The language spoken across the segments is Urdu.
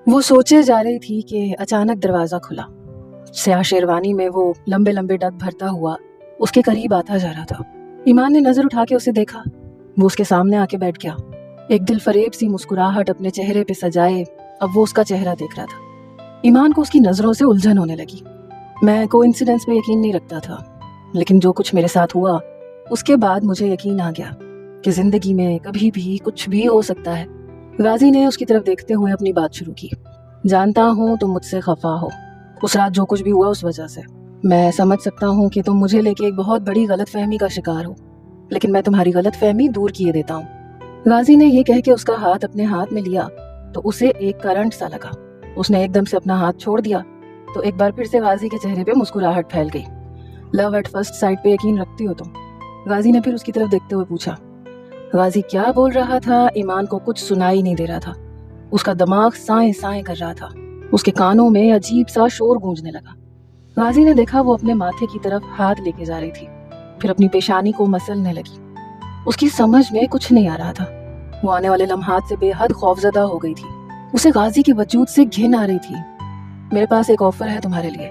وہ سوچے جا رہی تھی کہ اچانک دروازہ کھلا۔ سیاہ شیروانی میں وہ لمبے لمبے ڈگ بھرتا ہوا اس کے قریب آتا جا رہا تھا۔ ایمان نے نظر اٹھا کے اسے دیکھا۔ وہ اس کے سامنے آ کے بیٹھ گیا۔ ایک دل فریب سی مسکراہٹ اپنے چہرے پہ سجائے اب وہ اس کا چہرہ دیکھ رہا تھا۔ ایمان کو اس کی نظروں سے الجھن ہونے لگی۔ میں کوئنسیڈنس پہ یقین نہیں رکھتا تھا، لیکن جو کچھ میرے ساتھ ہوا اس کے بعد مجھے یقین آ گیا کہ زندگی میں کبھی بھی کچھ بھی ہو سکتا ہے۔ غازی نے اس کی طرف دیکھتے ہوئے اپنی بات شروع کی۔ جانتا ہوں تم مجھ سے خفا ہو، اس رات جو کچھ بھی ہوا اس وجہ سے۔ میں سمجھ سکتا ہوں کہ تم مجھے لے کے ایک بہت بڑی غلط فہمی کا شکار ہو، لیکن میں تمہاری غلط فہمی دور کیے دیتا ہوں۔ غازی نے یہ کہہ کے اس کا ہاتھ اپنے ہاتھ میں لیا تو اسے ایک کرنٹ سا لگا۔ اس نے ایک دم سے اپنا ہاتھ چھوڑ دیا تو ایک بار پھر سے غازی کے چہرے پہ مسکراہٹ پھیل گئی۔ لو ایٹ فرسٹ سائٹ پہ یقین رکھتی ہو تم؟ غازی نے پھر اس کی طرف دیکھتے ہوئے پوچھا۔ غازی کیا بول رہا تھا ایمان کو کچھ سنائی نہیں دے رہا تھا۔ اس کا دماغ سائیں سائیں کر رہا تھا۔ اس کے کانوں میں عجیب سا شور گونجنے لگا۔ غازی نے دیکھا وہ اپنے ماتھے کی طرف ہاتھ لے کے جا رہی تھی، پھر اپنی پیشانی کو مسلنے لگی۔ اس کی سمجھ میں کچھ نہیں آ رہا تھا۔ وہ آنے والے لمحات سے بے حد خوفزدہ ہو گئی تھی۔ اسے غازی کے وجود سے گھن آ رہی تھی۔ میرے پاس ایک آفر ہے تمہارے لیے۔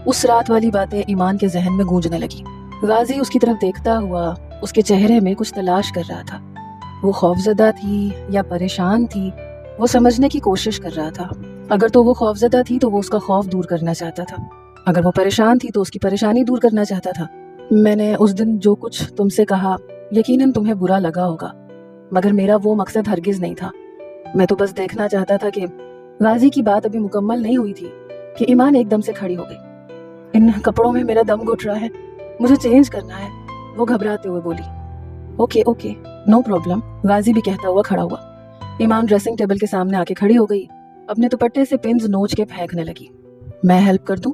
اس رات والی باتیں ایمان کے ذہن میں گونجنے لگی۔ غازی اس کی طرف دیکھتا ہوا اس کے چہرے میں کچھ تلاش کر رہا تھا۔ وہ خوفزدہ تھی یا پریشان تھی، وہ سمجھنے کی کوشش کر رہا تھا۔ اگر تو وہ خوفزدہ تھی تو وہ اس کا خوف دور کرنا چاہتا تھا، اگر وہ پریشان تھی تو اس کی پریشانی دور کرنا چاہتا تھا۔ میں نے اس دن جو کچھ تم سے کہا یقیناً تمہیں برا لگا ہوگا، مگر میرا وہ مقصد ہرگز نہیں تھا۔ میں تو بس دیکھنا چاہتا تھا کہ غازی کی بات ابھی مکمل نہیں ہوئی تھی کہ ایمان ایک دم سے کھڑی ہو گئی۔ ان کپڑوں میں میرا دم گھٹ رہا ہے، مجھے چینج کرنا ہے، وہ گھبراتے ہوئے بولی۔ اوکے اوکے نو پرابلم، غازی بھی کہتا ہوا کھڑا ہوا۔ ایمان ڈریسنگ ٹیبل کے سامنے آ کے کھڑی ہو گئی، اپنے دوپٹے سے پنز نوچ کے پھینکنے لگی۔ میں ہیلپ کر دوں؟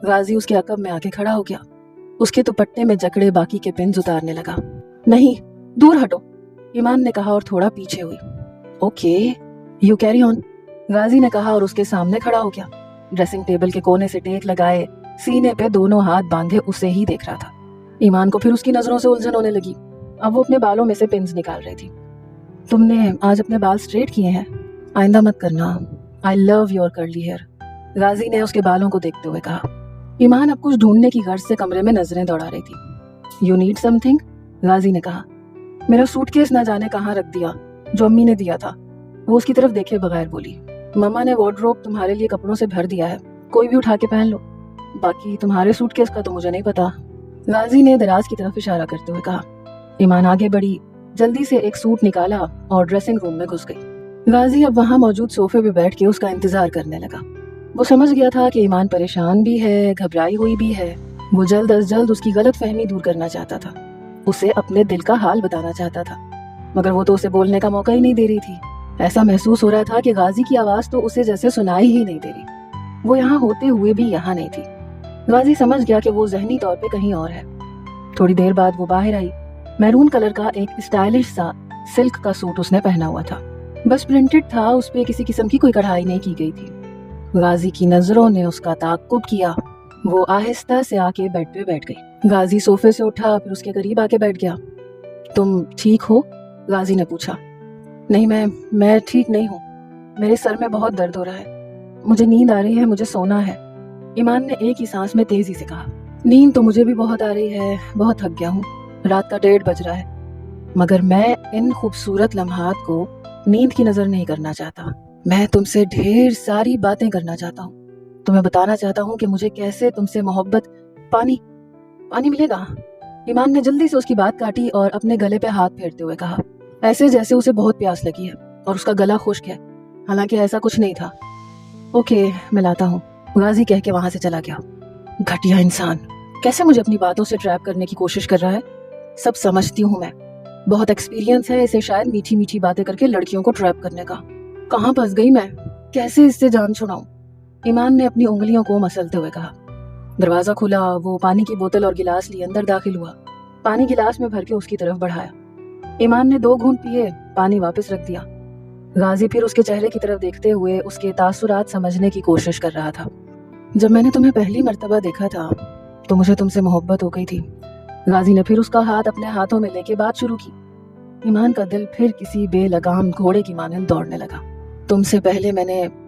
غازی اس کے عقب میں آ کے کھڑا ہو گیا۔ اس کے دوپٹے میں جکڑے باقی کے پنز اتارنے لگا۔ نہیں، دور ہٹو، ایمان نے کہا اور تھوڑا پیچھے ہوئی۔ اوکے یو کیری آن، غازی نے کہا اور اس کے سامنے کھڑا ہو گیا۔ ڈریسنگ ٹیبل کے کونے سے ٹیک لگائے سینے پہ دونوں ہاتھ باندھے اسے ہی دیکھ رہا تھا۔ ایمان کو پھر اس کی نظروں سے الجھن ہونے لگی۔ اب وہ اپنے بالوں میں سے پنز نکال رہی تھی۔ تم نے آج اپنے بال سٹریٹ کیے ہیں؟ آئندہ مت کرنا، آئی لو یور کرلی ہیئر، غازی نے اس کے بالوں کو دیکھتے ہوئے کہا۔ ایمان اب کچھ ڈھونڈنے کی غرض سے کمرے میں نظریں دوڑا رہی تھی۔ یو نیڈ سم تھنگ، غازی نے کہا۔ میرا سوٹ کیس نہ جانے کہاں رکھ دیا جو امی نے دیا تھا، وہ اس کی طرف دیکھے بغیر بولی۔ مما نے وارڈروب تمہارے لیے کپڑوں سے بھر دیا ہے، کوئی بھی اٹھا کے پہن لو، باقی تمہارے سوٹ کیس کا تو مجھے نہیں پتا، غازی نے دراز کی طرف اشارہ کرتے ہوئے کہا۔ ایمان آگے بڑھی، جلدی سے ایک سوٹ نکالا اور ڈریسنگ روم میں گھس گئی۔ غازی اب وہاں موجود صوفے پہ بیٹھ کے اس کا انتظار کرنے لگا۔ وہ سمجھ گیا تھا کہ ایمان پریشان بھی ہے، گھبرائی ہوئی بھی ہے۔ وہ جلد از جلد اس کی غلط فہمی دور کرنا چاہتا تھا، اسے اپنے دل کا حال بتانا چاہتا تھا، مگر وہ تو اسے بولنے کا موقع ہی نہیں دے رہی تھی۔ ایسا محسوس ہو رہا تھا کہ غازی کی آواز تو اسے جیسے سنائی ہی نہیں دے رہی، وہ یہاں ہوتے ہوئے بھی یہاں نہیں تھی۔ غازی سمجھ گیا کہ وہ ذہنی طور پہ کہیں اور ہے۔ تھوڑی دیر بعد وہ باہر آئی۔ میرون کلر کا ایک اسٹائلش سا سلک کا سوٹ اس نے پہنا ہوا تھا، بس پرنٹڈ تھا، اس پہ کسی قسم کی کوئی کڑھائی نہیں کی گئی تھی۔ غازی کی نظروں نے اس کا تعاقب کیا۔ وہ آہستہ سے آ کے بیڈ پہ بیٹھ گئی۔ غازی صوفے سے اٹھا، پھر اس کے قریب آ کے بیٹھ گیا۔ تم ٹھیک ہو؟ غازی نے پوچھا۔ نہیں، میں ٹھیک نہیں ہوں، میرے سر میں بہت درد ہو رہا ہے، مجھے نیند آ رہی ہے، مجھے سونا ہے، ایمان نے ایک ہی سانس میں تیزی سے کہا۔ نیند تو مجھے بھی بہت آ رہی ہے، بہت تھک گیا ہوں، رات کا 1:30 بج رہا ہے، مگر میں ان خوبصورت لمحات کو نیند کی نظر نہیں کرنا چاہتا۔ میں تم سے ڈھیر ساری باتیں کرنا چاہتا ہوں، تمہیں بتانا چاہتا ہوں کہ مجھے کیسے تم سے محبت۔ پانی ملے گا؟ ایمان نے جلدی سے اس کی بات کاٹی اور اپنے گلے پہ ہاتھ پھیرتے ہوئے کہا، ایسے جیسے اسے بہت پیاس لگی ہے اور اس کا گلا خشک ہے، حالانکہ ایسا کچھ نہیں تھا۔ اوکے میں لاتا ہوں، غازی کہہ کے وہاں سے چلا گیا۔ گھٹیا انسان، کیسے مجھے اپنی باتوں سے ٹریپ کرنے کی کوشش کر رہا ہے۔ سب سمجھتی ہوں میں، بہت ایکسپیرینس ہے اسے شاید میٹھی میٹھی باتیں کر کے لڑکیوں کو ٹریپ کرنے کا۔ کہاں پھنس گئی میں، کیسے اس سے جان چھڑاؤں؟ ایمان نے اپنی انگلیوں کو مسلتے ہوئے کہا۔ دروازہ کھلا، وہ پانی کی بوتل اور گلاس لیے اندر داخل ہوا، پانی گلاس میں بھر کے اس کی طرف بڑھایا۔ ایمان نے 2 گھونٹ پیے، پانی واپس رکھ دیا۔ غازی پھر اس کے چہرے کی طرف دیکھتے ہوئے اس کے تاثرات سمجھنے کی کوشش کر رہا تھا۔ جب میں نے تمہیں پہلی مرتبہ دیکھا تھا تو مجھے تم سے محبت ہو گئی تھی۔ غازی نے پھر اس کا ہاتھ اپنے ہاتھوں میں لے کے بات شروع کی۔ ایمان کا دل پھر کسی بے لگام گھوڑے کی مانند دوڑنے لگا۔ تم سے پہلے میں نے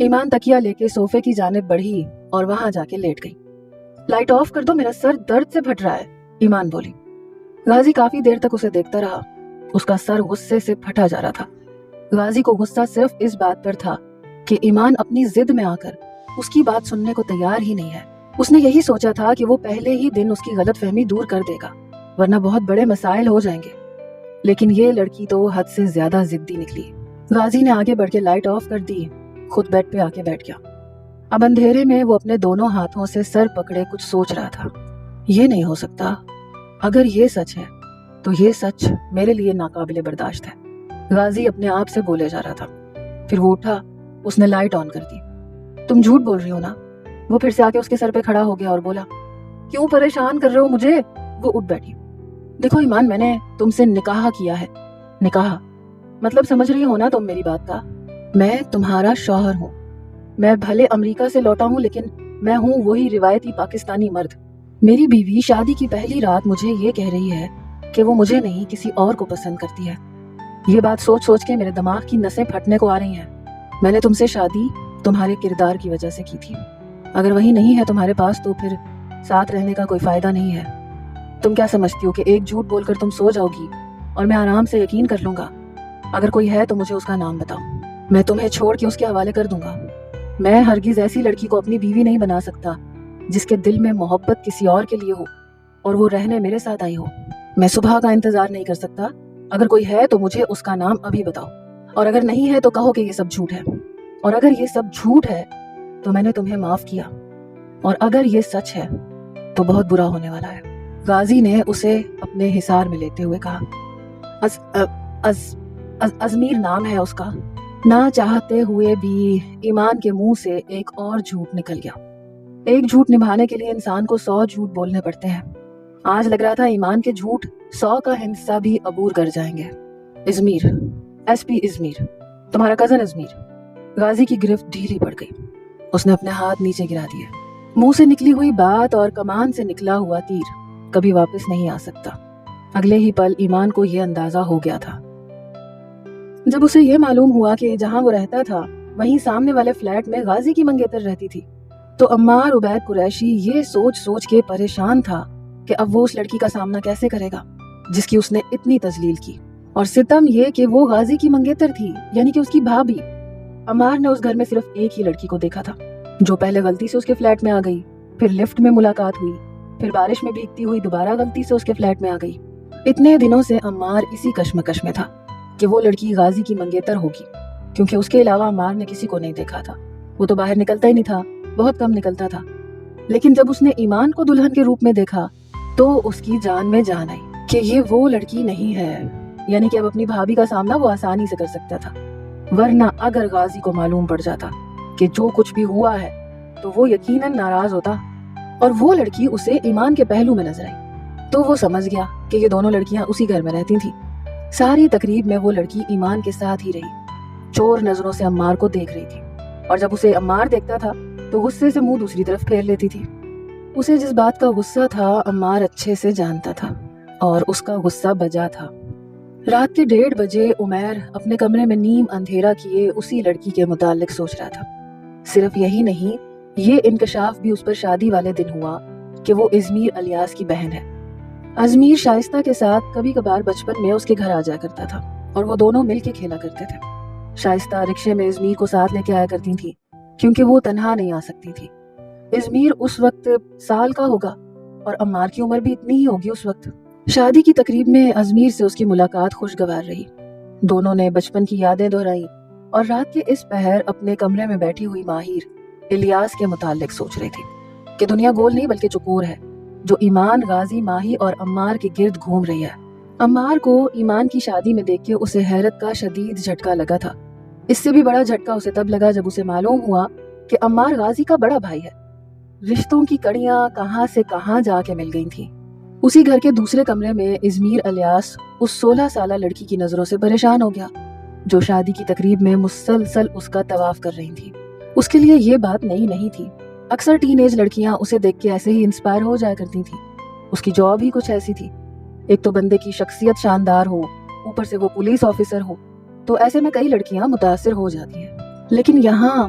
ایمان تکیا لے کے صوفے کی جانب بڑھی اور وہاں جا کے لیٹ گئی۔ لائٹ آف کر دو، میرا سر درد سے پھٹ رہا ہے، ایمان بولی۔ غازی کافی دیر تک اسے دیکھتا رہا۔ اس کا سر غصے سے پھٹا جا رہا تھا۔ غازی کو غصہ صرف اس بات پر تھا کہ ایمان اپنی ضد میں آ کر اس کی بات سننے کو تیار ہی نہیں ہے۔ اس نے یہی سوچا تھا کہ وہ پہلے ہی دن اس کی غلط فہمی دور کر دے گا، ورنہ بہت بڑے مسائل ہو جائیں گے، لیکن یہ لڑکی تو حد سے زیادہ ضدی نکلی۔ غازی نے آگے بڑھ کے لائٹ آف کر دی، خود بیڈ پہ آ کے بیٹھ گیا۔ اب اندھیرے میں وہ اپنے دونوں ہاتھوں سے سر پکڑے کچھ سوچ رہا تھا۔ یہ نہیں ہو سکتا، اگر یہ سچ ہے تو یہ سچ میرے لیے ناقابل برداشت ہے، غازی اپنے آپ سے بولے جا رہا تھا۔ پھر وہ اٹھا، اس نے لائٹ آن کر دی۔ تم جھوٹ بول رہی ہو نا؟ وہ پھر سے آ کے اس کے سر پہ کھڑا ہو گیا اور بولا، کیوں پریشان کر رہے ہو مجھے؟ وہ اٹھ بیٹھی۔ دیکھو ایمان، میں نے تم سے نکاح کیا ہے۔ نکاح مطلب سمجھ رہی ہو نا تم میری بات کا؟ میں تمہارا شوہر ہوں۔ میں بھلے امریکہ سے لوٹا ہوں، لیکن میں ہوں وہی روایتی پاکستانی مرد۔ میری بیوی شادی کی پہلی رات مجھے یہ کہہ رہی ہے کہ وہ مجھے نہیں کسی اور کو پسند کرتی ہے۔ یہ بات سوچ سوچ کے میرے دماغ کی نسیں پھٹنے کو آ رہی ہیں۔ میں نے تم سے شادی تمہارے کردار کی وجہ سے کی تھی۔ اگر وہی نہیں ہے تمہارے پاس تو پھر ساتھ رہنے کا کوئی فائدہ نہیں ہے۔ تم کیا سمجھتی ہو کہ ایک جھوٹ بول کر تم سو جاؤ گی اور میں آرام سے یقین کر لوں گا؟ اگر کوئی ہے تو مجھے اس کا نام بتاؤ، میں تمہیں چھوڑ کے اس کے حوالے کر دوں گا۔ میں ہرگز ایسی لڑکی کو اپنی بیوی نہیں بنا سکتا جس کے دل میں محبت کسی اور کے لیے ہو اور وہ رہنے میرے ساتھ آئی ہو۔ میں صبح کا انتظار نہیں کر سکتا۔ اگر کوئی ہے تو مجھے اس کا نام ابھی بتاؤ، اور اگر نہیں ہے تو کہو کہ یہ سب جھوٹ ہے۔ اور اگر یہ سب جھوٹ ہے تو میں نے تمہیں معاف کیا، اور اگر یہ سچ ہے تو بہت برا ہونے والا ہے۔ غازی نے اسے اپنے حصار میں لیتے ہوئے کہا۔ ازمیر نام ہے اس کا۔ نہ چاہتے ہوئے بھی ایمان کے منہ سے ایک اور جھوٹ نکل گیا۔ ایک جھوٹ نبھانے کے لیے انسان کو 100 جھوٹ بولنے پڑتے ہیں۔ آج لگ رہا تھا ایمان کے جھوٹ 100 کا حصہ بھی عبور کر جائیں گے۔ ازمیر، ایس پی ازمیر، تمہارا کزن ازمیر۔ غازی کی گرفت ڈھیلی پڑ گئی۔ اس نے اپنے ہاتھ نیچے گرا دیے۔ منہ سے نکلی ہوئی بات اور کمان سے نکلا ہوا تیر کبھی واپس نہیں آ سکتا۔ اگلے ہی پل ایمان کو یہ اندازہ ہو گیا تھا۔ جب اسے یہ معلوم ہوا کہ جہاں وہ رہتا تھا وہیں سامنے والے فلیٹ میں غازی کی منگیتر رہتی تھی، تو عمار عبید قریشی یہ سوچ سوچ کے پریشان تھا کہ اب وہ اس لڑکی کا سامنا کیسے کرے گا جس کی اس نے اتنی تذلیل کی، اور ستم یہ کہ وہ غازی کی منگیتر تھی، یعنی کہ اس کی بھابھی۔ عمار نے اس گھر میں صرف ایک ہی لڑکی کو دیکھا تھا، جو پہلے غلطی سے اس کے فلیٹ میں آ گئی، پھر لفٹ میں ملاقات ہوئی، پھر بارش میں بھیگتی ہوئی دوبارہ غلطی سے اس کے فلیٹ میں آ گئی۔ اتنے دنوں سے عمار اسی کشمکش میں تھا کہ وہ لڑکی غازی کی منگیتر ہوگی، کیونکہ اس کے علاوہ عمار نے کسی کو نہیں دیکھا تھا۔ وہ تو باہر نکلتا ہی نہیں تھا، بہت کم نکلتا تھا، لیکن جب اس نے ایمان کو دلہن کے روپ میں دیکھا تو اس کی جان میں جان آئی کہ یہ وہ لڑکی نہیں ہے، یعنی کہ اب اپنی بھابھی کا سامنا وہ آسانی سے کر سکتا تھا۔ ورنہ اگر غازی کو معلوم پڑ جاتا کہ جو کچھ بھی ہوا ہے تو وہ یقیناً ناراض ہوتا، اور وہ لڑکی اسے ایمان کے پہلو میں نظر آئی تو وہ سمجھ گیا کہ یہ دونوں لڑکیاں اسی گھر میں رہتی تھیں۔ ساری تقریب میں وہ لڑکی ایمان کے ساتھ ہی رہی، چور نظروں سے عمار کو دیکھ رہی تھی، اور جب اسے عمار دیکھتا تھا تو غصے سے منہ دوسری طرف پھیر لیتی تھی۔ اسے جس بات کا غصہ تھا عمار اچھے سے جانتا تھا، اور اس کا غصہ بجا تھا۔ رات کے 1:30 بجے عمیر اپنے کمرے میں نیم اندھیرا کیے اسی لڑکی کے متعلق سوچ رہا تھا۔ صرف یہی نہیں، یہ انکشاف بھی اس پر شادی والے دن ہوا کہ وہ ازمیر الیاس کی بہن ہے۔ ازمیر شائستہ کے ساتھ کبھی کبھار بچپن میں اس کے گھر آ جایا کرتا تھا، اور وہ دونوں مل کے کھیلا کرتے تھے۔ شائستہ رکشے میں ازمیر کو ساتھ لے کے آیا کرتی تھی، کیونکہ وہ تنہا نہیں آ سکتی تھی۔ ازمیر اس وقت سال کا ہوگا اور عمار کی عمر بھی اتنی ہی ہوگی اس وقت۔ شادی کی تقریب میں ازمیر سے اس کی ملاقات خوشگوار رہی۔ دونوں نے بچپن کی یادیں دہرائی اور رات کے اس پہر اپنے کمرے میں بیٹھی ہوئی ماہر الیاس کے متعلق سوچ رہی تھی کہ دنیا گول نہیں بلکہ چکور ہے، جو ایمان، غازی، ماہی اور عمار کے گرد گھوم رہی ہے۔ عمار کو ایمان کی شادی میں دیکھ کے اسے حیرت کا شدید جھٹکا لگا تھا۔ اس سے بھی بڑا جھٹکا اسے تب لگا جب اسے معلوم ہوا کہ عمار غازی کا بڑا بھائی ہے۔ رشتوں کی کڑیاں کہاں سے کہاں جا کے مل گئی تھیں۔ اسی گھر کے دوسرے کمرے میں ازمیر الیاس اس 16 سالہ لڑکی کی نظروں سے پریشان ہو گیا، جو شادی کی تقریب میں مسلسل اس کا طواف کر رہی تھی۔ اس کے لیے یہ بات نئی نہیں تھی، اکثر ٹین ایج لڑکیاں اسے دیکھ کے ایسے ہی انسپائر ہو جایا کرتی تھیں۔ اس کی جاب ہی کچھ ایسی تھی، ایک تو بندے کی شخصیت شاندار ہو، اوپر سے وہ پولیس آفیسر ہو، تو ایسے میں کئی لڑکیاں متاثر ہو جاتی ہیں۔ لیکن یہاں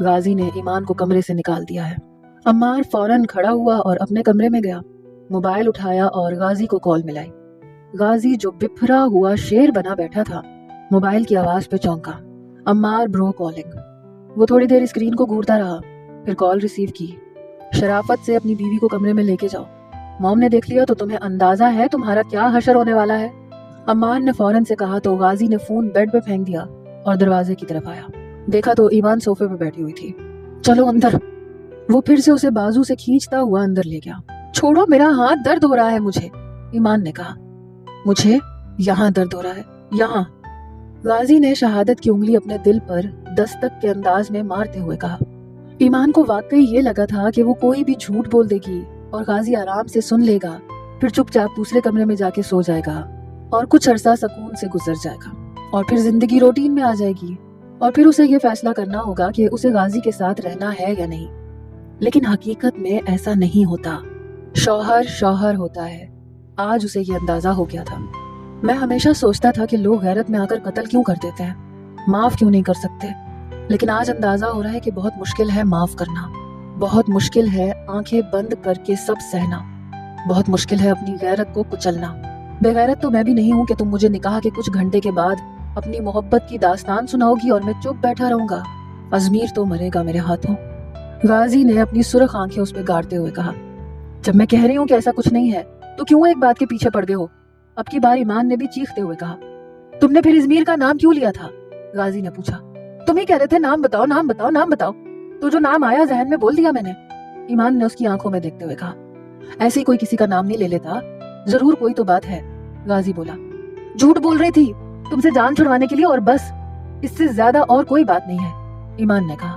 غازی نے ایمان کو کمرے سے نکال دیا ہے۔ عمار فوراً کھڑا ہوا اور اپنے کمرے میں گیا، موبائل اٹھایا اور غازی کو کال ملائی۔ غازی جو بپھرا ہوا شیر بنا بیٹھا تھا، موبائل کی آواز پہ چونکا۔ عمار برو کالنگ۔ وہ تھوڑی دیر اسکرین کو گھورتا رہا، پھر کال ریسیو کی۔ شرافت سے اپنی بیوی کو کمرے میں لے کے جاؤ، موم نے دیکھ لیا تو تمہیں اندازہ ہے تمہارا کیا حشر ہونے والا ہے۔ عمار نے فوراً سے کہا تو غازی نے فون بیڈ پہ پھینک دیا اور دروازے کی طرف آیا۔ دیکھا تو ایمان صوفے پہ بیٹھی ہوئی تھی۔ چلو اندر۔ وہ پھر سے اسے بازو سے کھینچتا ہوا اندر لے گیا۔ چھوڑو، میرا ہاتھ درد ہو رہا ہے مجھے، ایمان نے کہا۔ مجھے یہاں درد ہو رہا ہے، یہاں۔ غازی نے شہادت کی انگلی اپنے دل پر دستک کے انداز میں مارتے ہوئے کہا۔ ایمان کو واقعی یہ لگا تھا کہ وہ کوئی بھی جھوٹ بول دے گی اور غازی آرام سے سن لے گا، پھر چپ چاپ دوسرے کمرے میں جا کے سو جائے گا اور کچھ عرصہ سکون سے گزر جائے گا، اور پھر زندگی روٹین میں آ جائے گی، اور پھر اسے یہ فیصلہ کرنا ہوگا کہ اسے غازی کے ساتھ رہنا ہے یا نہیں۔ لیکن حقیقت میں ایسا نہیں ہوتا۔ شوہر شوہر ہوتا ہے۔ آج اسے یہ اندازہ ہو گیا تھا۔ میں ہمیشہ سوچتا تھا کہ لوگ غیرت میں آ کر قتل کیوں کر دیتے ہیں، معاف کیوں نہیں کر سکتے، لیکن آج اندازہ ہو رہا ہے کہ بہت مشکل ہے معاف کرنا، بہت مشکل ہے آنکھیں بند کر کے سب سہنا، بہت مشکل ہے اپنی غیرت کو کچلنا۔ بے غیرت تو میں بھی نہیں ہوں کہ تم مجھے نکاح کے کچھ گھنٹے کے بعد اپنی محبت کی داستان سناؤ گی اور میں چپ بیٹھا رہوں گا۔ ازمیر تو مرے گا میرے ہاتھوں۔ غازی نے اپنی سرخ آنکھیں اس پہ گاڑتے ہوئے کہا۔ جب میں کہہ رہی ہوں کہ ایسا کچھ نہیں ہے تو کیوں ایک بات کے پیچھے پڑ گئے ہو؟ اب کی بار ایمان نے بھی چیختے ہوئے کہا۔ تم نے پھر ازمیر کا نام کیوں لیا تھا؟ غازی نے پوچھا۔ تم ہی کہہ رہے تھے نام بتاؤ نام بتاؤ نام بتاؤ، تو جو نام آیا ذہن میں بول دیا میں نے، ایمان نے اس کی آنکھوں میں دیکھتے ہوئے کہا۔ ایسے ہی کوئی کسی کا نام نہیں لے لیتا، ضرور کوئی تو بات ہے، غازی بولا۔ جھوٹ بول رہی تھی تم سے جان چھڑوانے کے لیے، اور بس، اس سے زیادہ اور کوئی بات نہیں ہے، ایمان نے کہا۔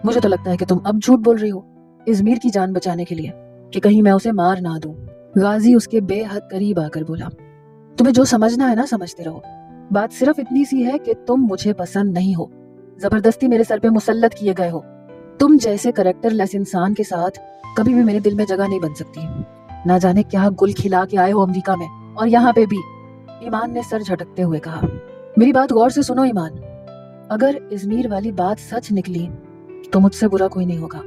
مجھے تو لگتا ہے کہ تم اب جھوٹ بول رہی ہو ازمیر کی جان بچانے کے لیے، کہ کہیں میں اسے مار نہ دوں۔ غازی اس کے بے حد قریب آ کر بولا۔ تمہیں جو سمجھنا ہے نا سمجھتے رہو، بات صرف اتنی سی ہے کہ تم مجھے پسند نہیں ہو، زبردستی میرے سر پہ مسلط کیے گئے ہو۔ تم جیسے کریکٹر لیس انسان کے ساتھ کبھی بھی میرے دل میں جگہ نہیں بن سکتی۔ نہ جانے کیا گل کھلا کے آئے ہو امریکہ میں، اور یہاں پہ بھی، ایمان نے سر جھٹکتے ہوئے کہا۔ میری بات غور سے سنو ایمان، اگر ازمیر والی بات سچ نکلی تو مجھ سے برا کوئی نہیں ہوگا،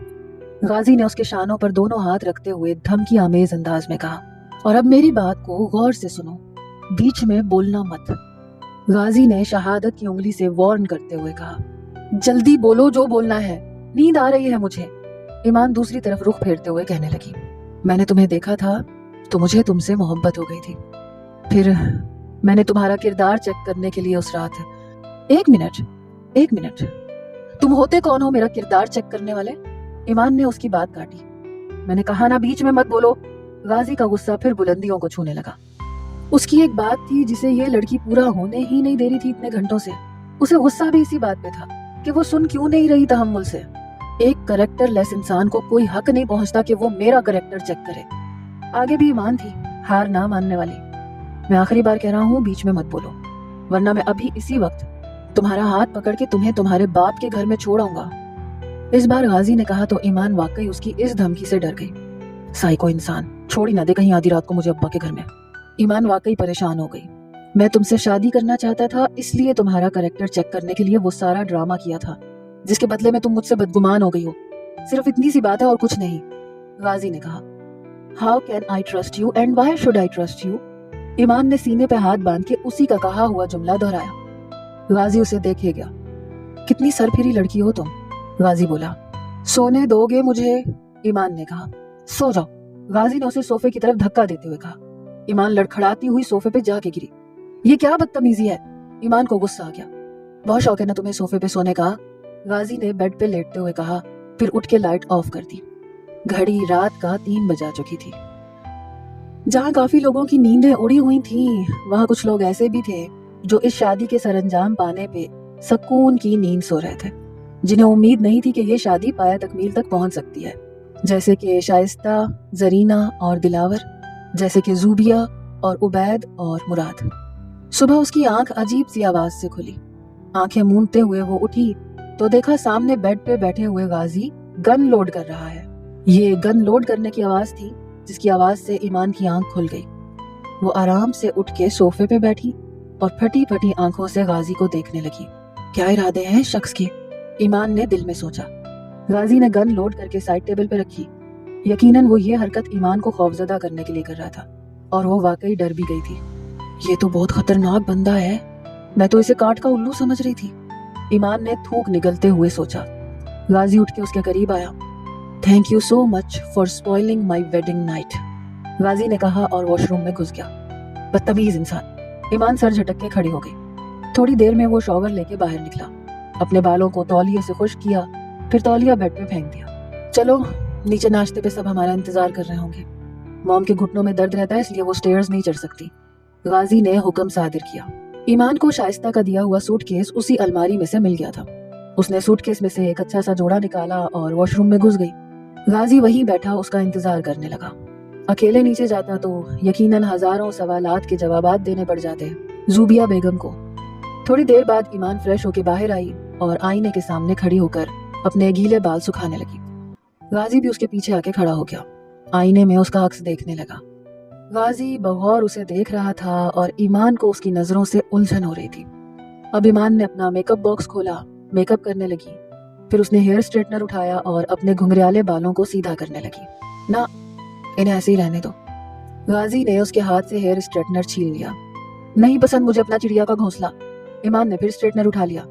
غازی نے اس کے شانوں پر دونوں ہاتھ رکھتے ہوئے دھمکی آمیز انداز میں کہا۔ اور اب میری بات کو غور سے سنو، بیچ میں بولنا مت، غازی نے شہادت کی انگلی سے وارن کرتے ہوئے کہا۔ جلدی بولو جو بولنا ہے، نیند آ رہی ہے مجھے، ایمان دوسری طرف رخ پھیرتے ہوئے کہنے لگی۔ میں نے تمہیں دیکھا تھا تو مجھے تم سے محبت ہو گئی تھی، پھر میں نے تمہارا کردار چیک کرنے کے لیے اس رات… ایک منٹ، تم ہوتے کون ہو میرا کردار چیک کرنے والے؟ ایمان نے اس کی بات کاٹی۔ میں نے کہا نا بیچ میں مت بولو۔ غازی کا غصہ پھر بلندیوں کو چھونے لگا۔ اس کی ایک بات تھی جسے یہ لڑکی پورا ہونے ہی نہیں دے رہی تھی اتنے گھنٹوں سے۔ اسے غصہ بھی اسی بات پہ تھا کہ وہ سن کیوں نہیں رہی تحمل سے۔ ایک کریکٹر لیس انسان کو کوئی حق نہیں پہنچتا کہ وہ میرا کریکٹر چیک کرے۔ آگے بھی ایمان تھی، ہار نہ ماننے والی۔ میں آخری بار کہہ رہا ہوں بیچ میں مت بولو، ورنہ میں ابھی اسی وقت تمہارا ہاتھ پکڑ کے تمہیں تمہارے باپ کے گھر میں چھوڑ آؤں گا۔ اس بار غازی نے کہا تو ایمان واقعی اس کی اس دھمکی سے ڈر گئی۔ سائیکو انسان، چھوڑ ہی نہ دے کہیں آدھی رات کو مجھے ابا کے گھر میں۔ ایمان واقعی پریشان ہو گئی۔ میں تم سے شادی کرنا چاہتا تھا، اس لیے تمہارا کریکٹر چیک کرنے کے لیے وہ سارا ڈرامہ کیا تھا جس کے بدلے میں تم مجھ سے بدگمان ہو گئی ہو۔ صرف اتنی سی بات ہے اور کچھ نہیں، غازی نے کہا۔ How can I trust you and why should I trust you؟ ایمان نے سینے پہ ہاتھ باندھ کے اسی کا کہا ہوا جملہ دہرایا۔ غازی اسے دیکھے گیا۔ کتنی سر پھری لڑکی ہو تم، غازی بولا۔ سونے دو گے مجھے؟ ایمان نے کہا۔ سو جاؤ، غازی نے اسے صوفے کی طرف دھکا دیتے ہوئے کہا۔ ایمان لڑکھڑاتی ہوئی صوفے پہ جا کے گری۔ یہ کیا بدتمیزی ہے؟ ایمان کو غصہ آ گیا۔ بہت شوق ہے نا تمہیں صوفے پہ سونے کا، غازی نے بیڈ پہ لیٹتے ہوئے کہا، پھر اٹھ کے لائٹ آف کر دی۔ گھڑی رات کا 3 بجا چکی تھی۔ جہاں کافی لوگوں کی نیندیں اڑی ہوئی تھیں، وہاں کچھ لوگ ایسے بھی تھے جو اس شادی کے سر انجام پانے پہ سکون کی نیند سو رہے تھے، جنہیں امید نہیں تھی کہ یہ شادی پایا تکمیل تک پہنچ سکتی ہے، جیسے کہ شائستہ، زرینہ اور دلاور، جیسے کہ زوبیہ اور عبید اور مراد۔ صبح اس کی آنکھ عجیب سی آواز سے کھلی۔ آنکھیں مونتے ہوئے وہ اٹھی تو دیکھا سامنے بیڈ پہ بیٹھے ہوئے غازی گن لوڈ کر رہا ہے۔ یہ گن لوڈ کرنے کی آواز تھی جس کی آواز سے ایمان کی آنکھ کھل گئی۔ وہ آرام سے اٹھ کے صوفے پہ بیٹھی اور پھٹی پھٹی آنکھوں سے غازی کو دیکھنے لگی۔ کیا ارادے ہیں شخص کے؟ ایمان نے دل میں سوچا۔ غازی نے گن لوڈ کر کے سائڈ ٹیبل پہ رکھی۔ یقیناً وہ یہ حرکت ایمان کو خوفزدہ کرنے کے لیے کر رہا تھا، اور وہ واقعی ڈر بھی گئی تھی۔ یہ تو بہت خطرناک بندہ ہے، میں تو اسے کاٹ کا الو سمجھ رہی تھی، ایمان نے تھوک نگلتے ہوئے سوچا۔ غازی اٹھ کے اس کے قریب آیا۔ Thank you so much for spoiling my wedding night, Ghazi نے کہا اور واش روم میں گھس گیا۔ بدتمیز انسان، ایمان سر جھٹک کے کھڑی ہو گئی۔ تھوڑی دیر میں وہ شاور لے کے باہر نکلا، اپنے بالوں کو تولیے سے خشک کیا، پھر تولیہ بیڈ پہ پھینک دیا۔ چلو نیچے ناشتے پہ سب ہمارا انتظار کر رہے ہوں گے، موم کے گھٹنوں میں درد رہتا ہے اس لیے وہ سٹیئرز نہیں چڑھ سکتی، غازی نے حکم صادر کیا۔ ایمان کو شائستہ کا دیا ہوا سوٹ کیس اسی الماری میں سے مل گیا تھا۔ اس نے سوٹ کیس میں سے ایک اچھا سا جوڑا نکالا اور واش روم میں گھس گئی۔ غازی وہیں بیٹھا اس کا انتظار کرنے لگا۔ اکیلے نیچے جاتا تو یقیناً ہزاروں سوالات کے جوابات دینے پڑ جاتے زوبیہ بیگم کو۔ تھوڑی دیر بعد ایمان فریش ہو کے باہر آئی اور آئینے کے سامنے کھڑی ہو کر اپنے گیلے بال سکھانے لگی۔ غازی بھی اس کے پیچھے آ کے کھڑا ہو گیا، آئینے میں اس کا عکس دیکھنے لگا۔ غازی بغور اسے دیکھ رہا تھا اور ایمان کو اس کی نظروں سے الجھن ہو رہی تھی۔ اب ایمان نے اپنا میک اپ باکس کھولا، میک اپ کرنے لگی، پھر اس نے ہیئر اسٹریٹنر اٹھایا اور اپنے گھنگریالے بالوں کو سیدھا کرنے لگی۔ نہ، انہیں ایسے ہی رہنے دو، غازی نے اس کے ہاتھ سے ہیئر اسٹریٹنر چھین لیا۔ نہیں پسند مجھے اپنا چڑیا کا گھونسلہ، ایمان نے پھر اسٹریٹنر اٹھا لیا۔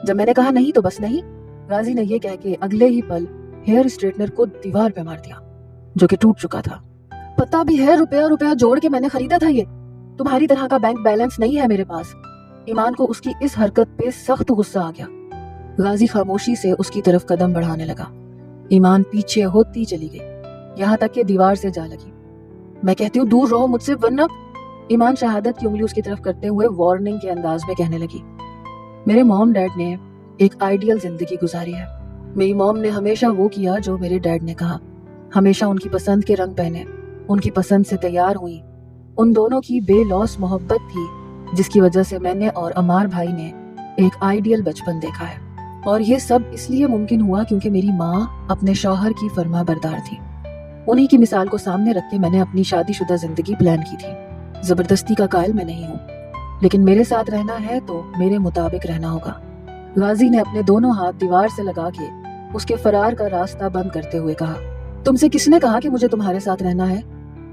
جب میں نے کہا نہیں تو بس نہیں، غازی نے یہ کہہ کے اگلے ہی پل ہیئر اسٹریٹنر کو دیوار پہ مار دیا جو کہ ٹوٹ چکا تھا۔ پتہ بھی ہے روپیہ جوڑ کے میں نے خریدا تھا، یہ تمہاری طرح کا بینک بیلنس نہیں ہے میرے پاس۔ ایمان کو اس کی اس حرکت پہ سخت غصہ آ گیا۔ غازی خاموشی سے اس کی طرف قدم بڑھانے لگا۔ ایمان پیچھے ہوتی چلی گئی، یہاں تک کہ دیوار سے جا لگی۔ میں کہتی ہوں دور رہو مجھ سے ورنہ، ایمان شہادت کی انگلی اس کی طرف کرتے ہوئے وارننگ کے انداز میں کہنے لگی۔ میرے موم ڈیڈ نے ایک آئیڈیل زندگی گزاری ہے، میری موم نے ہمیشہ وہ کیا جو میرے ڈیڈ نے کہا، ہمیشہ ان کی پسند کے رنگ پہنے، ان کی پسند سے تیار ہوئی، ان دونوں کی بے لوث محبت تھی جس کی وجہ سے میں نے اور عمار بھائی نے ایک آئیڈیل بچپن دیکھا ہے، اور یہ سب اس لیے ممکن ہوا کیونکہ میری ماں اپنے شوہر کی فرما بردار تھی۔ انہی کی مثال کو سامنے رکھ کے میں نے اپنی شادی شدہ زندگی پلان کی تھی۔ زبردستی کا قائل میں نہیں ہوں، لیکن میرے ساتھ رہنا ہے تو میرے مطابق رہنا ہوگا۔ غازی نے اپنے دونوں ہاتھ دیوار سے لگا کے اس کے فرار کا راستہ بند کرتے ہوئے کہا، تم سے کس نے کہا کہ مجھے تمہارے ساتھ رہنا ہے؟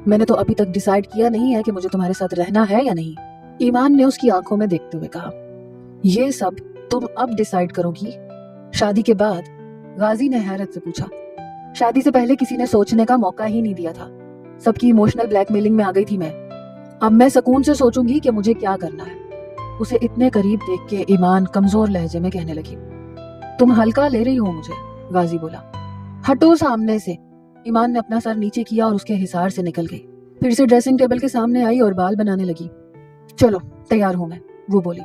میں نے تو ابھی تک ڈیسائیڈ کیا نہیں ہے کہ مجھے تمہارے ساتھ رہنا ہے یا نہیں، ایمان نے اس کی آنکھوں میں دیکھتے ہوئے کہا۔ یہ سب تم اب ڈیسائیڈ کرو گی شادی کے بعد؟ غازی نے حیرت سے پوچھا۔ شادی سے پہلے کسی نے سوچنے کا موقع ہی نہیں دیا تھا، سب کی ایموشنل بلیک میلنگ میں آ گئی تھی میں، اب میں سکون سے سوچوں گی کہ مجھے کیا کرنا ہے۔ اسے اتنے قریب دیکھ کے ایمان کمزور لہجے میں کہنے لگی۔ تم ہلکا لے رہی ہو مجھے، غازی بولا۔ ہٹو سامنے سے، ایمان نے اپنا سر نیچے کیا اور اس کے حصار سے نکل گئی، پھر سے ڈریسنگ ٹیبل کے سامنے آئی اور بال بنانے لگی۔ چلو تیار ہوں میں، وہ بولی۔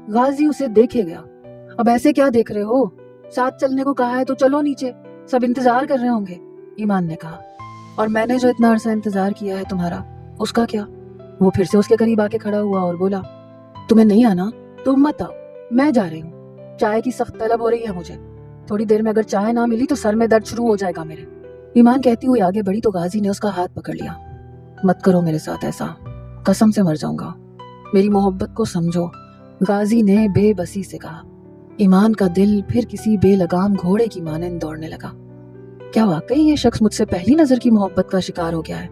غازی اسے دیکھے گیا۔ اب ایسے کیا دیکھ رہے ہو، ساتھ چلنے کو کہا ہے تو چلو نیچے، سب انتظار کر رہے ہوں گے، ایمان نے کہا۔ اور میں نے جو اتنا عرصہ انتظار کیا ہے تمہارا، اس کا کیا؟ وہ پھر سے اس کے قریب آ کے کھڑا ہوا اور بولا، تمہیں نہیں آنا؟ تم مت آؤ، میں جا رہی ہوں، چائے کی سخت طلب ہو رہی ہے مجھے، تھوڑی دیر میں اگر چائے نہ ملی تو سر میں درد شروع ہو جائے گا میرے۔ ایمان کہتی ہوئی آگے بڑھی تو غازی نے اس کا ہاتھ پکڑ لیا۔ مت کرو میرے ساتھ ایسا، قسم سے مر جاؤں گا، میری محبت کو سمجھو، غازی نے بے بسی سے کہا۔ ایمان کا دل پھر کسی بے لگام گھوڑے کی مانند دوڑنے لگا۔ کیا واقعی یہ شخص مجھ سے پہلی نظر کی محبت کا شکار ہو گیا ہے؟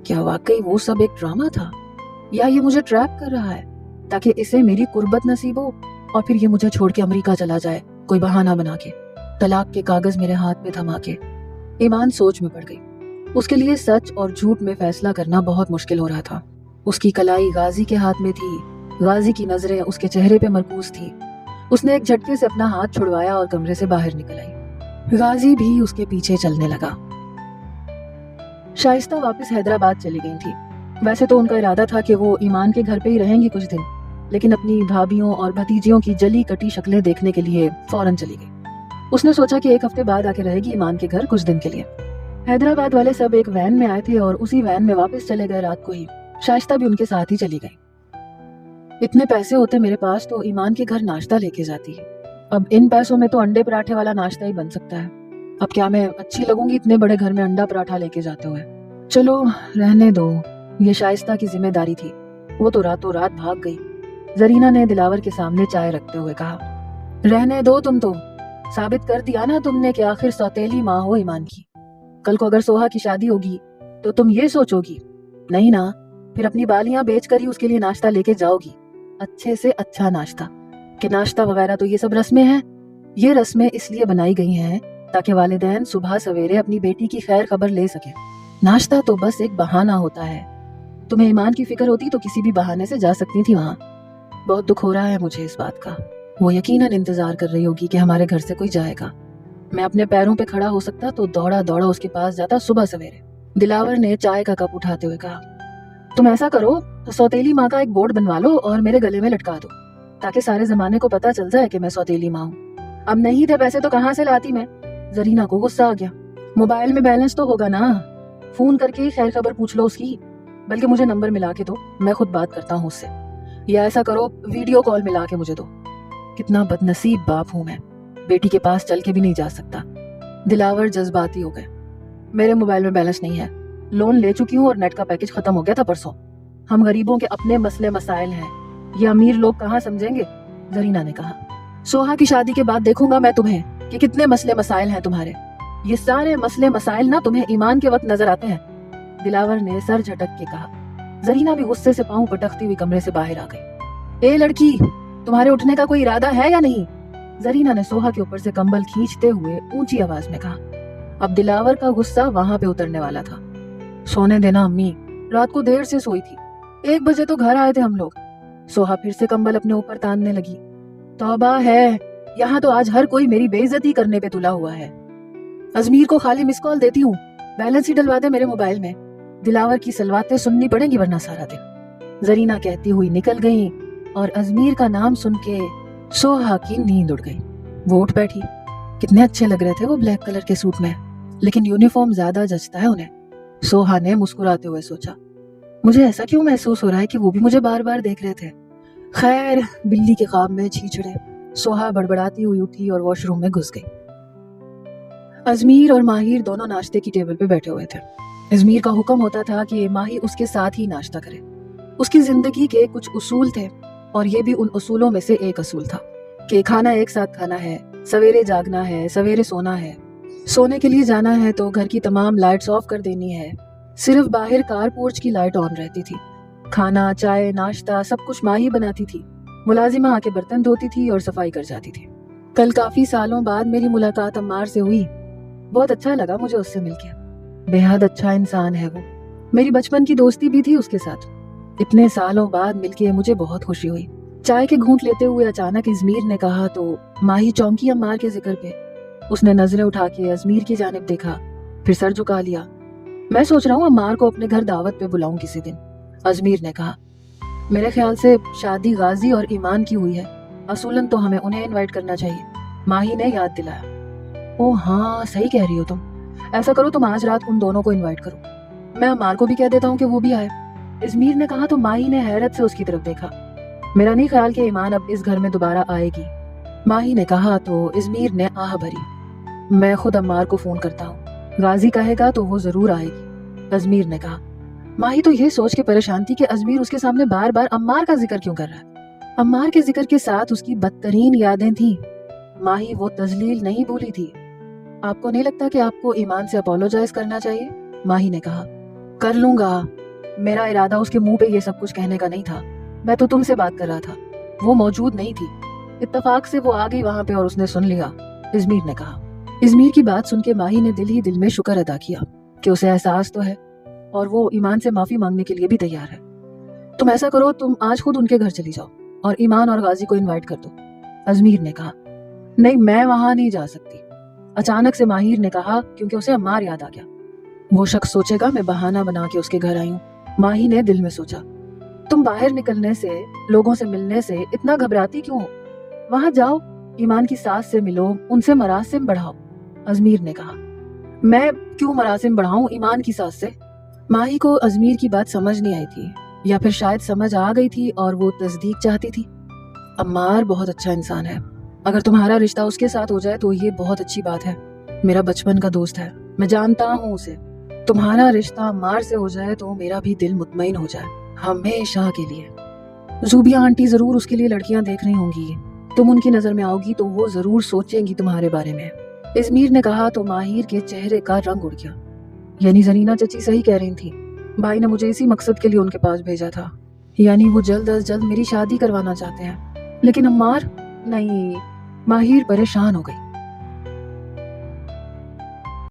کیا واقعی وہ سب ایک ڈرامہ تھا، یا یہ مجھے ٹریپ کر رہا ہے تاکہ اسے میری قربت نصیب ہو اور پھر یہ مجھے چھوڑ کے امریکہ چلا جائے کوئی بہانہ بنا کے، طلاق کے کاغذ میرے ہاتھ میں تھما کے؟ ایمان سوچ میں پڑ گئی۔ اس کے لیے سچ اور جھوٹ میں فیصلہ کرنا بہت مشکل ہو رہا تھا۔ اس کی کلائی غازی کے ہاتھ میں تھی، غازی کی نظریں اس کے چہرے پہ مرکوز تھی۔ اس نے ایک جھٹکے سے اپنا ہاتھ چھڑوایا اور کمرے سے باہر نکل آئی۔ غازی بھی اس کے پیچھے چلنے لگا۔ شائستہ واپس حیدرآباد چلی گئی تھی۔ ویسے تو ان کا ارادہ تھا کہ وہ ایمان کے گھر پہ ہی رہیں گی کچھ دن، لیکن اپنی بھابھیوں اور بھتیجیوں کی جلی کٹی شکلیں دیکھنے کے لیے فوراً چلی گئی۔ اس نے سوچا کہ ایک ہفتے بعد آ کے رہے گی ایمان کے گھر کچھ دن کے لیے۔ حیدرآباد والے سب ایک وین میں آئے تھے اور اسی وین میں واپس چلے گئے رات کو ہی۔ شائستہ بھی ان کے ساتھ ہی چلی گئی۔ اتنے پیسے ہوتے میرے پاس تو ایمان کے گھر ناشتہ لے کے جاتی، اب ان پیسوں میں تو انڈے پراٹھے والا ناشتہ ہی بن سکتا ہے۔ اب کیا میں اچھی لگوں گی اتنے بڑے گھر میں انڈا پراٹھا لے کے جاتے ہوئے؟ چلو رہنے دو، یہ شائستہ کی ذمہ داری تھی، وہ تو راتوں رات بھاگ گئی۔ زرینہ نے دلاور کے سامنے چائے رکھتے ہوئے کہا، رہنے دو تم تو، ثابت کر دیا نا تم نے کہ آخر سوتیلی ماں ہو ایمان کی. کل کو اگر سوہا کی شادی ہوگی تو تم یہ سوچو گی نہیں نا, پھر اپنی بالیاں بیچ کر ہی اس کے لیے ناشتہ لے کے جاؤ گی, اچھے سے اچھا ناشتہ. کہ ناشتہ وغیرہ تو یہ سب رسمیں ہیں. یہ رسمیں اس لیے بنائی گئی ہیں تاکہ والدین صبح سویرے اپنی بیٹی کی خیر خبر لے سکیں. ناشتہ تو بس ایک بہانہ ہوتا ہے. تمہیں ایمان کی فکر ہوتی تو کسی بھی بہانے سے جا سکتی تھی وہاں. بہت دکھ ہو رہا ہے مجھے اس بات کا. وہ یقیناً انتظار کر رہی ہوگی کہ ہمارے گھر سے کوئی جائے گا. میں اپنے پیروں پہ کھڑا ہو سکتا تو دوڑا دوڑا اس کے پاس جاتا صبح سویرے. دلاور نے چائے کا کپ اٹھاتے ہوئے کہا, تم ایسا کرو, سوتیلی ماں کا ایک بورڈ بنوا لو اور میرے گلے میں لٹکا دو تاکہ سارے زمانے کو پتا چل جائے کہ میں سوتیلی ماں ہوں. اب نہیں تھے پیسے تو کہاں سے لاتی میں. زرینہ کو غصہ آ گیا. موبائل میں بیلنس تو ہوگا نا, فون کر کے خیر خبر پوچھ لو اس کی. بلکہ مجھے نمبر ملا کے دو, میں خود بات کرتا ہوں اس سے. یا ایسا کرو ویڈیو کال ملا کے مجھے دو. کتنا بد نصیب باپ ہوں میں, بیٹی کے پاس چل کے بھی نہیں جا سکتا. دلاور جذباتی ہو گئے. میرے موبائل میں بیلنس نہیں ہے, لون لے چکی ہوں اور نیٹ کا پیکج ختم ہو گیا تھا پرسوں. ہم غریبوں کے اپنے مسئلے مسائل ہیں, یہ امیر لوگ کہاں سمجھیں گے. زرینہ نے کہا, سوہا کی شادی کے بعد دیکھوں گا میں تمہیں کہ کتنے مسئلے مسائل ہیں تمہارے. یہ سارے مسئلے مسائل نا تمہیں ایمان کے وقت نظر آتے ہیں. دلاور نے سر جھٹک کے کہا. زرینہ بھی غصے سے پاؤں پٹکتی ہوئی کمرے سے باہر آ گئی. اے لڑکی, تمہارے اٹھنے کا کوئی ارادہ ہے یا نہیں. زرینہ نے سوہا کے اوپر سے کمبل کھینچتے ہوئے اونچی آواز میں کہا. اب دلاور کا غصہ وہاں پہ اترنے والا تھا. سونے دینا امی, رات کو دیر سے سوئی تھی, 1 بجے تو گھر آئے تھے ہم لوگ. سوہا پھر سے کمبل اپنے اوپر تاننے لگی. توبہ ہے, یہاں تو آج ہر کوئی میری بے عزتی کرنے پہ تلا ہوا ہے. ازمیر کو خالی مس کال دیتی ہوں, بیلنس ہی ڈلوا دے میرے موبائل میں. دلاور کی سلواتیں سننی پڑیں گی ورنہ سارا دن. زرینہ کہتی ہوئی نکل گئی اور ازمیر کا نام سن کے سوہا کی نیند اڑ گئی. وہ اٹھ بیٹھی. کتنے اچھے لگ رہے تھے وہ بلیک کلر کے سوٹ میں, لیکن یونیفارم زیادہ جچتا ہے انہیں. سوہا نے مسکراتے ہوئے سوچا, مجھے ایسا کیوں محسوس ہو رہا ہے کہ وہ بھی مجھے بار بار دیکھ رہے تھے. خیر, بلی کے خواب میں چھیچڑے. سوہا بڑبڑاتی ہوئی اٹھی اور واش روم میں گھس گئی. ازمیر اور ماہر دونوں ناشتے کی ٹیبل پہ بیٹھے ہوئے تھے. ازمیر کا حکم ہوتا تھا کہ ماہی اس کے ساتھ ہی ناشتہ کرے. اس کی زندگی کے کچھ اصول تھے اور یہ بھی ان اصولوں میں سے ایک اصول تھا کہ کھانا ایک ساتھ کھانا ہے, سویرے جاگنا ہے, سویرے سونا ہے. سونے کے لیے جانا ہے تو گھر کی تمام لائٹس آف کر دینی ہے, صرف باہر کار پورچ کی لائٹ آن رہتی تھی. کھانا, چائے, ناشتہ سب کچھ ماہی بناتی تھی. ملازمہ آ کے برتن دھوتی تھی اور صفائی کر جاتی تھی. کل کافی سالوں بعد میری ملاقات عمار سے ہوئی. بہت اچھا لگا مجھے اس سے مل کے. بے حد اچھا انسان ہے وہ. میری بچپن کی دوستی بھی تھی اس کے ساتھ. اتنے سالوں بعد مل کے مجھے بہت خوشی ہوئی. چائے کے گھونٹ لیتے ہوئے اچانک ازمیر نے کہا تو ماہی چونکی عمار کے ذکر پہ. اس نے نظریں اٹھا کے ازمیر کی جانب دیکھا, پھر سر جھکا لیا. میں سوچ رہا ہوں عمار کو اپنے گھر دعوت پہ بلاؤں کسی دن. ازمیر نے کہا, میرے خیال سے شادی غازی اور ایمان کی ہوئی ہے, اصولاً تو ہمیں انہیں انوائٹ کرنا چاہیے. ماہی نے یاد دلایا. او ہاں, صحیح کہہ رہی ہو تم. ایسا کرو تم آج رات ان دونوں کو انوائٹ کرو, میں عمار کو بھی کہہ دیتا ہوں کہ وہ بھی آئے. ازمیر نے کہا تو ماہی نے حیرت سے اس کی طرف دیکھا. میرا نہیں خیال کہ ایمان اب اس گھر میں دوبارہ آئے گی. ماہی نے کہا تو ازمیر نے آہ بھری. میں خود عمار کو فون کرتا ہوں, غازی کہے گا تو وہ ضرور آئے گی. ازمیر نے کہا. ماہی تو یہ سوچ کے پریشان تھی کہ ازمیر اس کے سامنے بار بار عمار کا ذکر کیوں کر رہا ہے. عمار کے ذکر کے ساتھ اس کی بدترین یادیں تھیں. ماہی وہ تذلیل نہیں بھولی تھی. آپ کو نہیں لگتا کہ آپ کو ایمان سے اپولوجائز کرنا چاہیے؟ ماہی نے کہا. کر لوں گا, میرا ارادہ اس کے منہ پہ یہ سب کچھ کہنے کا نہیں تھا. میں تو تم سے بات کر رہا تھا, وہ موجود نہیں تھی. اتفاق سے وہ آ گئی وہاں پہ اور اس نے سن لیا, ازمیر نے کہا. ازمیر کی بات سن کے ماہی نے دل ہی دل میں شکر ادا کیا کہ اسے احساس تو ہے اور وہ ایمان سے معافی مانگنے کے لیے بھی تیار ہے. تم ایسا کرو, تم آج خود ان کے گھر چلی جاؤ اور ایمان اور غازی کو انوائٹ کر دو. ازمیر نے کہا. نہیں, میں وہاں نہیں جا سکتی, اچانک سے ماہر نے کہا, کیونکہ اسے عمار یاد آ گیا. وہ شخص سوچے گا میں بہانہ بنا کے اس کے گھر آئی ہوں. ماہی نے دل میں سوچا. تم باہر نکلنے سے, لوگوں سے ملنے سے اتنا گھبراتی کیوں ہو؟ وہاں جاؤ, ایمان کی ساس سے ملو, ان سے مراسم بڑھاؤ. ازمیر نے کہا. میں کیوں مراسم بڑھاؤں ایمان کی ساس سے؟ ماہی کو ازمیر کی بات سمجھ نہیں آئی تھی, یا پھر شاید سمجھ آ گئی تھی اور وہ تصدیق چاہتی تھی. عمار بہت اچھا انسان ہے, اگر تمہارا رشتہ اس کے ساتھ ہو جائے تو یہ بہت اچھی بات ہے. میرا بچپن کا دوست ہے, میں جانتا ہوں اسے. تمہارا رشتہ عمار سے ہو جائے تو میرا بھی دل مطمئن ہو جائے, ہمیشہ کے لیے. زوبیا آنٹی ضرور اس کے لیے لڑکیاں دیکھ رہی ہوں گی, تم ان کی نظر میں آؤ گی تو وہ ضرور سوچیں گی تمہارے بارے میں۔ ازمیر نے کہا تو ماہر کے چہرے کا رنگ اڑ گیا۔ یعنی زرینہ چچی صحیح کہہ رہی تھی، بھائی نے مجھے اسی مقصد کے لیے ان کے پاس بھیجا تھا، یعنی وہ جلد از جلد میری شادی کروانا چاہتے ہیں۔ لیکن عمار نہیں، ماہر پریشان ہو گئی۔